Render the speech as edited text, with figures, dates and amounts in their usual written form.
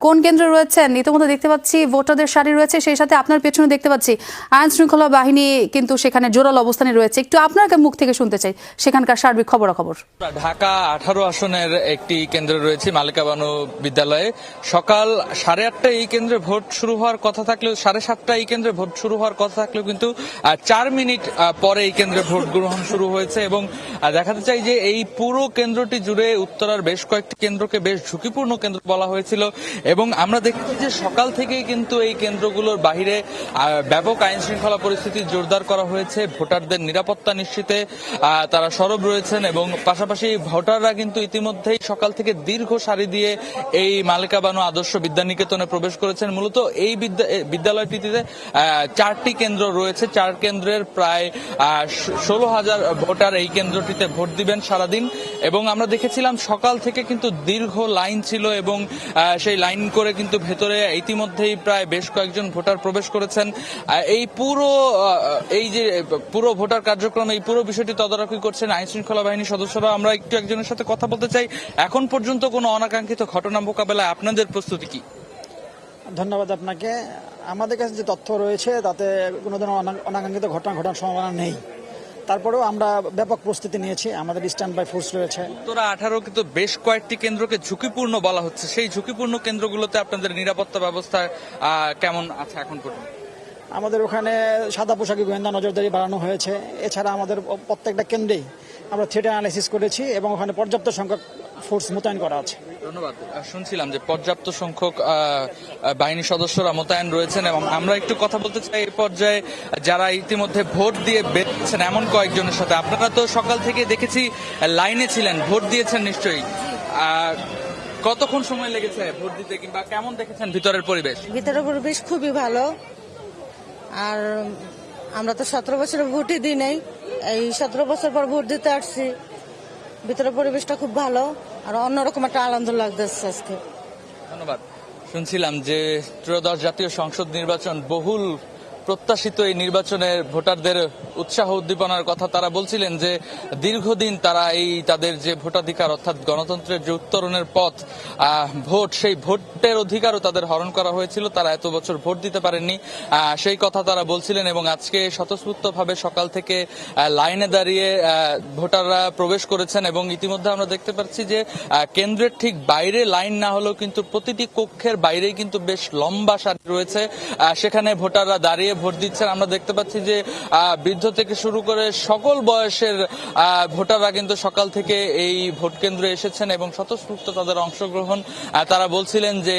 কোন কেন্দ্রে রয়েছেন? ইতিমধ্যে দেখতে পাচ্ছি ভোটারদের সারি রয়েছে, সেই সাথে আপনার পেছনে দেখতে পাচ্ছি আইন শৃঙ্খলা বাহিনী কিন্তু সেখানে জোরালো অবস্থানে রয়েছে। একটু আপনার মুখ থেকে শুনতে চাই সেখানকার সার্বিক খবরাখবর। ঢাকা 18 আসনের একটি কেন্দ্রে রয়েছে মালিকা বানু বিদ্যালয়ে। সকাল 8:30টায় এই কেন্দ্রে ভোট শুরু হওয়ার কথা থাকলেও 7:30টায় এই কেন্দ্রে ভোট শুরু হওয়ার কথা থাকলেও কিন্তু 4 মিনিট পরে এই কেন্দ্রে ভোট গ্রহণ শুরু হয়েছে। এবং দেখাতে চাই যে এই পুরো কেন্দ্রটি জুড়ে উত্তরার বেশ কয়েকটি কেন্দ্রকে বেশ ঝুঁকিপূর্ণ কেন্দ্র বলা হয়েছিল এবং আমরা দেখেছি যে সকাল থেকেই কিন্তু এই কেন্দ্রগুলোর বাহিরে ব্যাপক আইন শৃঙ্খলা পরিস্থিতি জোরদার করা হয়েছে। ভোটারদের নিরাপত্তা নিশ্চিতে তারা সরব রয়েছেন এবং পাশাপাশি ভোটাররা কিন্তু ইতিমধ্যেই সকাল থেকে দীর্ঘ সারি দিয়ে এই মালিকা বানু আদর্শ বিদ্যানিকেতনে প্রবেশ করেছেন। মূলত এই বিদ্যালয়টিতে 4টি কেন্দ্র রয়েছে। 4 কেন্দ্রের প্রায় 16,000 ভোটার এই কেন্দ্রটিতে ভোট দিবেন সারাদিন। এবং আমরা দেখেছিলাম সকাল থেকে কিন্তু দীর্ঘ লাইন ছিল এবং সেই লাইন করে কিন্তু ভেতরে ইতিমধ্যেই প্রায় বেশ কয়েকজন ভোটার প্রবেশ করেছেন। এই পুরো ভোটার কার্যক্রম, এই পুরো বিষয়টি তদারকি করছেন আইন শৃঙ্খলা বাহিনীর সদস্যরা। আমরা একটু একজনের সাথে কথা বলতে চাই। এখন পর্যন্ত কোনো অনাকাঙ্ক্ষিত ঘটনা মোকাবেলায় আপনাদের প্রস্তুতি কি? ধন্যবাদ আপনাকে। আমাদের কাছে যে তথ্য রয়েছে তাতে কোনো ধরনের অনাকাঙ্ক্ষিত ঘটনা ঘটার সম্ভাবনা নেই। তারপরেও আমরা ব্যাপক প্রস্তুতি নিয়েছি, আমাদের স্ট্যান্ড বাই ফোর্স রয়েছে। উত্তরা 18 কিন্তু বেশ কয়েকটি কেন্দ্রকে ঝুঁকিপূর্ণ বলা হচ্ছে। সেই ঝুঁকিপূর্ণ কেন্দ্রগুলোতে আপনাদের নিরাপত্তা ব্যবস্থা কেমন আছে এখন পর্যন্ত? আমাদের ওখানে সাদা পোশাকি গোয়েন্দা নজরদারি বাড়ানো হয়েছে। এছাড়া আমাদের প্রত্যেকটা কেন্দ্রেই আমরা থ্রেট অ্যানালাইসিস করেছি এবং ওখানে পর্যাপ্ত সংখ্যক ফোর্স মোতায়েন করা আছে। ধন্যবাদ। শুনছিলাম যে পর্যাপ্ত সংখ্যক বাহিনী সদস্যরা মোতায়েন রয়েছেন এবং আমরা একটু কথা বলতে চাই এই পর্যায়ে যারা ইতিমধ্যে ভোট দিয়ে বেরোচ্ছেন এমন কয়েকজনের সাথে। আপনারা তো সকাল থেকে দেখেছি লাইনে ছিলেন, ভোট দিয়েছেন নিশ্চয়ই। কতক্ষণ সময় লেগেছে ভোট দিতে কিংবা কেমন দেখেছেন ভিতরের পরিবেশ? ভিতরের পরিবেশ খুবই ভালো। আর আমরা তো 17 বছরের ভোটই দিই নাই, এই 17 বছর পর ভোট দিতে আসছি। ভিতরের পরিবেশটা খুব ভালো আর অন্যরকম একটা আনন্দ লাগতেছে আজকে। ধন্যবাদ। শুনছিলাম যে ত্রয়োদশ জাতীয় সংসদ নির্বাচন, বহুল প্রত্যাশিত এই নির্বাচনের ভোটারদের উৎসাহ উদ্দীপনার কথা তারা বলছিলেন যে দীর্ঘদিন তারা তাদের যে ভোটাধিকার অর্থাৎ গণতন্ত্রের যে উত্তরণের পথ ভোট, সেই ভোটের অধিকারও তাদের হরণ করা হয়েছিল। তারা এত বছর ভোট দিতে পারেননি, সেই কথা তারা বলছিলেন। এবং আজকে স্বতঃস্ফূর্তভাবে সকাল থেকে লাইনে দাঁড়িয়ে ভোটাররা প্রবেশ করেছেন এবং ইতিমধ্যে আমরা দেখতে পাচ্ছি যে কেন্দ্রের ঠিক বাইরে লাইন না হলেও কিন্তু প্রতিটি কক্ষের বাইরেই কিন্তু বেশ লম্বা সারি রয়েছে, সেখানে ভোটাররা দাঁড়িয়ে ভোট দিচ্ছেন। আমরা দেখতে পাচ্ছি যে বৃদ্ধ থেকে শুরু করে সকল বয়সের ভোটাররা কিন্তু সকাল থেকে এই ভোট কেন্দ্রে এসেছেন এবং স্বতঃস্ফূর্ত তাদের অংশগ্রহণ। তারা বলছিলেন যে